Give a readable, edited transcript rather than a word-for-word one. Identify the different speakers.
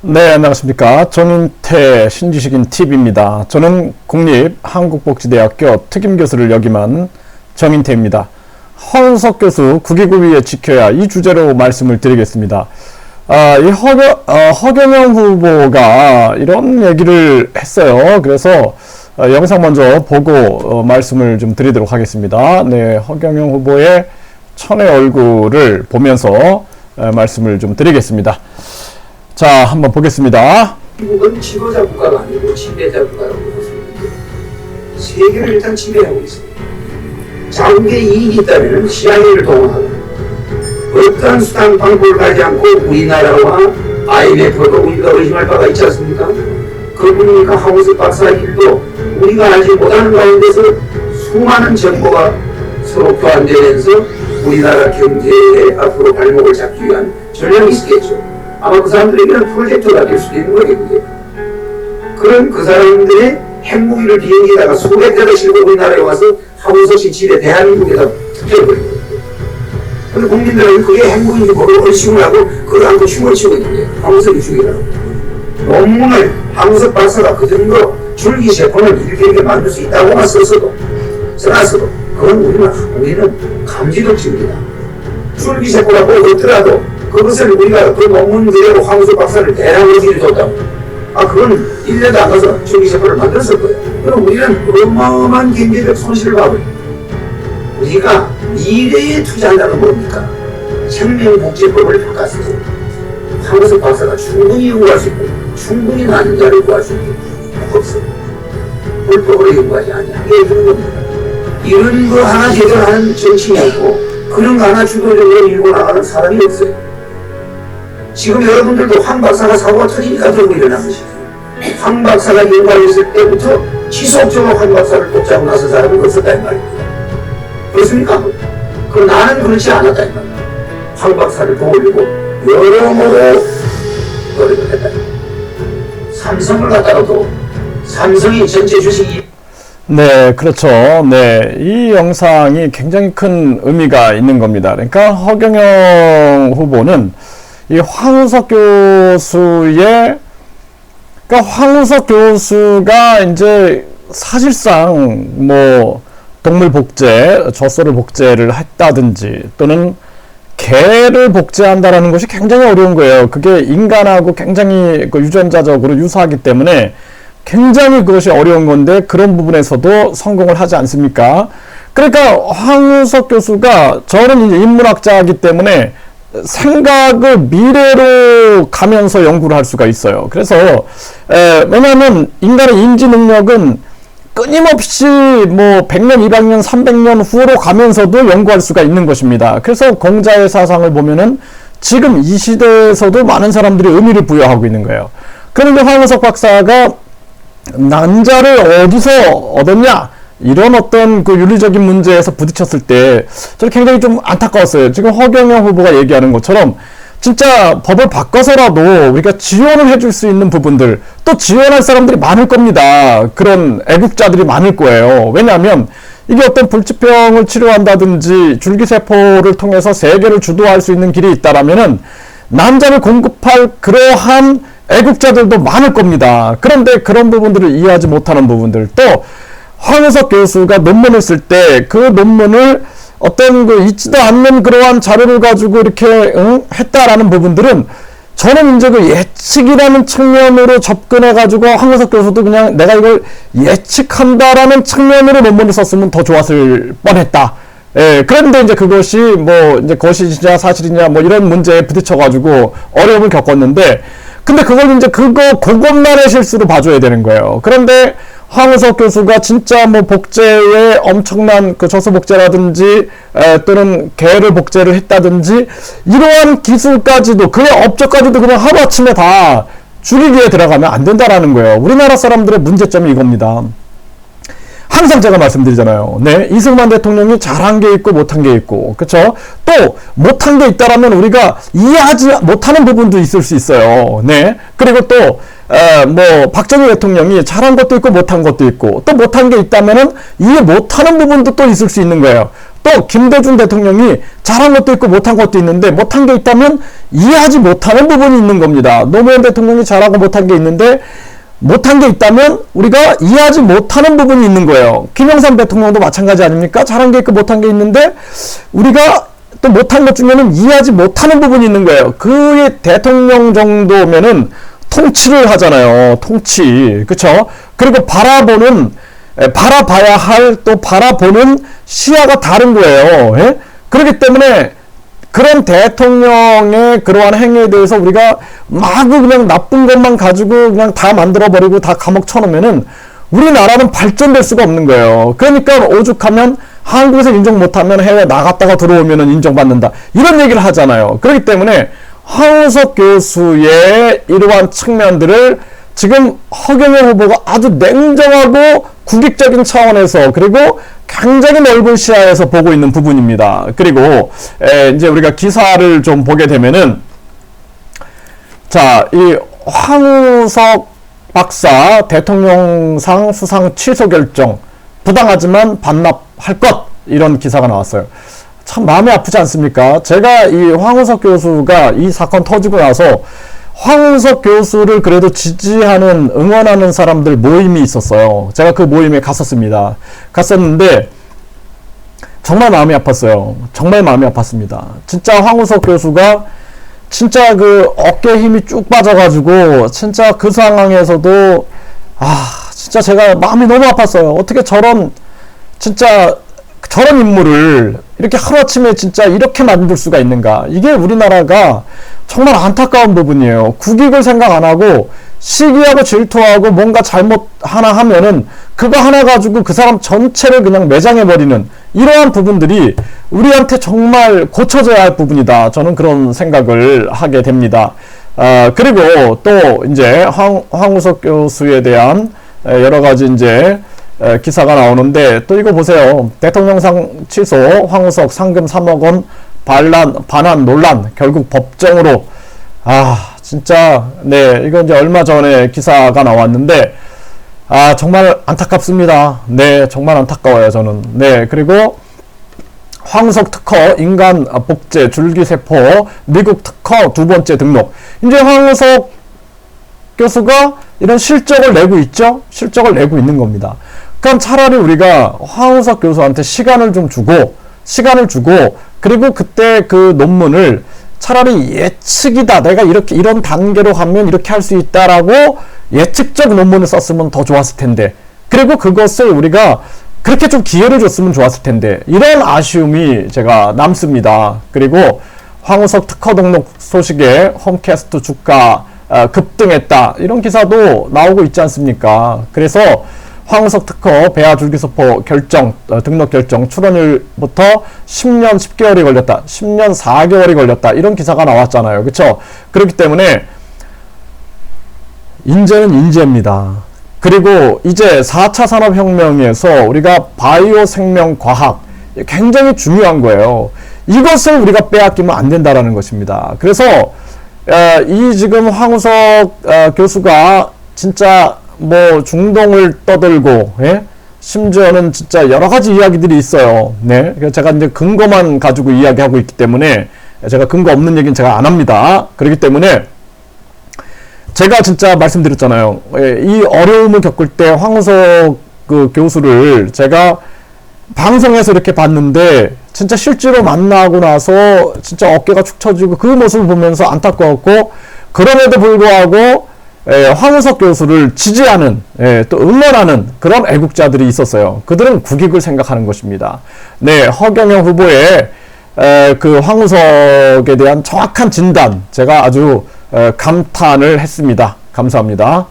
Speaker 1: 네, 안녕하십니까. 정인태 신지식인 TV입니다. 저는 국립한국복지대학교 특임교수를 역임한 정인태입니다. 황우석 교수 국위구위에 지켜야 이 주제로 말씀을 드리겠습니다. 이 허경영 후보가 이런 얘기를 했어요. 그래서 영상 먼저 보고 말씀을 좀 드리도록 하겠습니다. 네, 허경영 후보의 천의 얼굴을 보면서 말씀을 좀 드리겠습니다. 자, 한번 보겠습니다.
Speaker 2: 미국은 지도자 국가가 아니고 지배자 국가라고 보시는데 세계를 일단 지배하고 있습니다. 자국에 이익이 있다면 CIA를 동원하고 어떠한 수단 방법을 가지 않고 우리나라와 IMF도 우리가 의심할 바가 있지 않습니까? 그분이니까 하우스 박사 일도 우리가 알지 못하는 가운데서 수많은 정보가 서로 교환되면서 우리나라 경제의 앞으로 발목을 잡기 위한 전략이 있겠죠. 아마 그 사람들에게는 프로젝터가 될 수도 있는 거겠고요. 그런 그 사람들의 핵무기를 비행기에다가 수백 대를 싣고 우리나라에 와서 하우석씨 집에 대한민국에다 투표해버린 거예요. 근데 국민들은 그게 핵무기인지 모르고 의심을 하고 그걸 안고 흉을 치고 있는 거예요. 하우석이 죽이라고. 논문을 하우석 박사가 그 정도 줄기세포는 이렇게 만들 수 있다고만 써놨어도 그건 우리는 감지덕지입니다. 줄기세포라고 얻더라도 그것을 우리가 그 논문 그대로 황우석 박사를 대량으로 들여줬다고. 그건 1년도 안 가서 줄기세포를 만들었을 거예요. 그럼 우리는 어마어마한 경제적 손실을 봐버려요. 우리가 미래에 투자한다는 뭡니까? 생명복지법을 바꿨을 때 황우석 박사가 충분히 연구할 수 있고 충분히 많은 자를 구할 수 있는 게 없어요. 불법으로 연구하지 않냐. 이게 그런 겁니다. 이런 거 하나 제대로 하는 정치인이 있고 그런 거 하나 주도적으로 밀고 나가는 사람이 없어요. 지금 여러분들도 황 박사가 사고가 터지니까 들고 일어난 것이죠. 황 박사가 연구했을 때부터 지속적으로 황 박사를 돕자고 나선 사람은 없었다 이 말입니다. 그렇습니까? 나는 그렇지 않았다 이 말입니다. 황 박사를 도우려고 여러모로 노력을 했다. 삼성을 갖다가도 삼성이 전체 주식이
Speaker 1: 네, 그렇죠. 네, 이 영상이 굉장히 큰 의미가 있는 겁니다. 그러니까 허경영 후보는 이 황우석 교수가 이제 사실상 뭐 동물 복제, 젖소를 복제를 했다든지 또는 개를 복제한다라는 것이 굉장히 어려운 거예요. 그게 인간하고 굉장히 유전자적으로 유사하기 때문에 굉장히 그것이 어려운 건데 그런 부분에서도 성공을 하지 않습니까? 그러니까 황우석 교수가 저는 이제 인문학자이기 때문에 생각을 미래로 가면서 연구를 할 수가 있어요. 그래서 왜냐하면 인간의 인지 능력은 끊임없이 뭐 100년, 200년, 300년 후로 가면서도 연구할 수가 있는 것입니다. 그래서 공자의 사상을 보면은 지금 이 시대에서도 많은 사람들이 의미를 부여하고 있는 거예요. 그런데 황우석 박사가 난자를 어디서 얻었냐? 이런 어떤 그 윤리적인 문제에서 부딪혔을 때 저는 굉장히 좀 안타까웠어요. 지금 허경영 후보가 얘기하는 것처럼 진짜 법을 바꿔서라도 우리가 지원을 해줄 수 있는 부분들, 또 지원할 사람들이 많을 겁니다. 그런 애국자들이 많을 거예요. 왜냐하면 이게 어떤 불치병을 치료한다든지 줄기세포를 통해서 세계를 주도할 수 있는 길이 있다라면은 난자를 공급할 그러한 애국자들도 많을 겁니다. 그런데 그런 부분들을 이해하지 못하는 부분들, 또 황우석 교수가 논문을 쓸 때 그 논문을 어떤 그 있지도 않는 그러한 자료를 가지고 이렇게 했다라는 부분들은 저는 이제 그 예측이라는 측면으로 접근해 가지고 황우석 교수도 그냥 내가 이걸 예측한다라는 측면으로 논문을 썼으면 더 좋았을 뻔했다. 예, 그런데 이제 그것이 뭐 이제 거짓이냐 사실이냐 뭐 이런 문제에 부딪혀 가지고 어려움을 겪었는데, 근데 그걸 이제 그것만의 실수로 봐줘야 되는 거예요. 그런데 황우석 교수가 진짜 뭐 복제에 엄청난 그 젖소 복제라든지 또는 개를 복제를 했다든지 이러한 기술까지도 그의 업적까지도 그냥 하루아침에 다 줄이기에 들어가면 안 된다라는 거예요. 우리나라 사람들의 문제점이 이겁니다. 항상 제가 말씀드리잖아요. 네, 이승만 대통령이 잘한 게 있고 못한 게 있고, 그렇죠? 또 못한 게 있다라면 우리가 이해하지 못하는 부분도 있을 수 있어요. 네, 그리고 또 뭐 박정희 대통령이 잘한 것도 있고 못한 것도 있고, 또 못한 게 있다면은 이해 못하는 부분도 또 있을 수 있는 거예요. 또 김대중 대통령이 잘한 것도 있고 못한 것도 있는데, 못한 게 있다면 이해하지 못하는 부분이 있는 겁니다. 노무현 대통령이 잘하고 못한 게 있는데, 못한 게 있다면 우리가 이해하지 못하는 부분이 있는 거예요. 김영삼 대통령도 마찬가지 아닙니까? 잘한 게 있고 못한 게 있는데 우리가 또 못한 것 중에는 이해하지 못하는 부분이 있는 거예요. 그의 대통령 정도면은 통치를 하잖아요. 통치. 그쵸? 그리고 바라봐야 할, 또 바라보는 시야가 다른 거예요. 예? 그렇기 때문에 그런 대통령의 그러한 행위에 대해서 우리가 마구 그냥 나쁜 것만 가지고 그냥 다 만들어버리고 다 감옥 쳐놓으면은 우리나라는 발전될 수가 없는 거예요. 그러니까 오죽하면 한국에서 인정 못하면 해외 나갔다가 들어오면은 인정받는다. 이런 얘기를 하잖아요. 그렇기 때문에 황우석 교수의 이러한 측면들을 지금 허경영 후보가 아주 냉정하고 국익적인 차원에서, 그리고 굉장히 넓은 시야에서 보고 있는 부분입니다. 그리고 이제 우리가 기사를 좀 보게 되면은, 자, 이 황우석 박사 대통령상 수상 취소 결정 부당하지만 반납할 것, 이런 기사가 나왔어요. 참 마음이 아프지 않습니까? 제가 이 황우석 교수가 이 사건 터지고 나서 황우석 교수를 그래도 지지하는, 응원하는 사람들 모임이 있었어요. 제가 그 모임에 갔었는데 정말 마음이 아팠어요. 정말 마음이 아팠습니다. 진짜 황우석 교수가 진짜 그 어깨에 힘이 쭉 빠져가지고 진짜 그 상황에서도 진짜 제가 마음이 너무 아팠어요. 어떻게 저런 인물을 이렇게 하루아침에 진짜 이렇게 만들 수가 있는가. 이게 우리나라가 정말 안타까운 부분이에요. 국익을 생각 안 하고 시기하고 질투하고 뭔가 잘못 하나 하면은 그거 하나 가지고 그 사람 전체를 그냥 매장해버리는 이러한 부분들이 우리한테 정말 고쳐져야 할 부분이다. 저는 그런 생각을 하게 됩니다. 그리고 또 이제 황우석 교수에 대한 여러 가지 이제 기사가 나오는데, 또 이거 보세요. 대통령상 취소, 황우석 상금 3억 원 반환 논란, 결국 법정으로. 진짜, 네, 이거 이제 얼마 전에 기사가 나왔는데, 정말 안타깝습니다. 네, 정말 안타까워요, 저는. 네, 그리고 황우석 특허, 인간 복제, 줄기세포, 미국 특허 2번째 등록. 이제 황우석 교수가 이런 실적을 내고 있죠? 실적을 내고 있는 겁니다. 그럼 차라리 우리가 황우석 교수한테 시간을 주고, 그리고 그때 그 논문을 차라리 예측이다. 내가 이런 단계로 가면 이렇게 할 수 있다라고 예측적 논문을 썼으면 더 좋았을 텐데. 그리고 그것을 우리가 그렇게 좀 기회를 줬으면 좋았을 텐데. 이런 아쉬움이 제가 남습니다. 그리고 황우석 특허 등록 소식에 홈캐스트 주가 급등했다. 이런 기사도 나오고 있지 않습니까? 그래서 황우석 특허 배아 줄기세포 등록 결정 출원일부터 10년 10개월이 걸렸다. 10년 4개월이 걸렸다. 이런 기사가 나왔잖아요. 그쵸? 그렇기 때문에 인재는 인재입니다. 그리고 이제 4차 산업혁명에서 우리가 바이오 생명과학 굉장히 중요한 거예요. 이것을 우리가 빼앗기면 안 된다라는 것입니다. 그래서 이 지금 황우석 교수가 진짜 뭐 중동을 떠들고, 예? 심지어는 진짜 여러 가지 이야기들이 있어요. 네. 제가 이제 근거만 가지고 이야기하고 있기 때문에 제가 근거 없는 얘기는 제가 안 합니다. 그렇기 때문에 제가 진짜 말씀드렸잖아요. 이 어려움을 겪을 때 황우석 그 교수를 제가 방송에서 이렇게 봤는데 진짜 실제로 만나고 나서 진짜 어깨가 축 처지고 그 모습을 보면서 안타까웠고, 그럼에도 불구하고 황우석 교수를 지지하는, 또 응원하는 그런 애국자들이 있었어요. 그들은 국익을 생각하는 것입니다. 네, 허경영 후보의 그 황우석에 대한 정확한 진단, 제가 아주 감탄을 했습니다. 감사합니다.